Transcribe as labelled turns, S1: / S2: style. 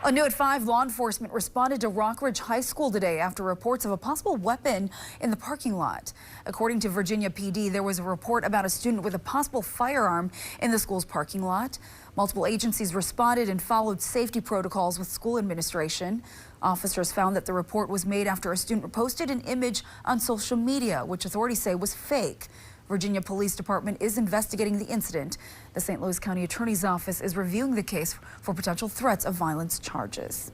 S1: A new at 5, law enforcement responded to Rockridge High School today after reports of a possible weapon in the parking lot. According to Virginia PD, there was a report about a student with a possible firearm in the school's parking lot. Multiple agencies responded and followed safety protocols with school administration. Officers found that the report was made after a student posted an image on social media, which authorities say was fake. Virginia Police Department is investigating the incident. The St. Louis County Attorney's Office is reviewing the case for potential threats of violence charges.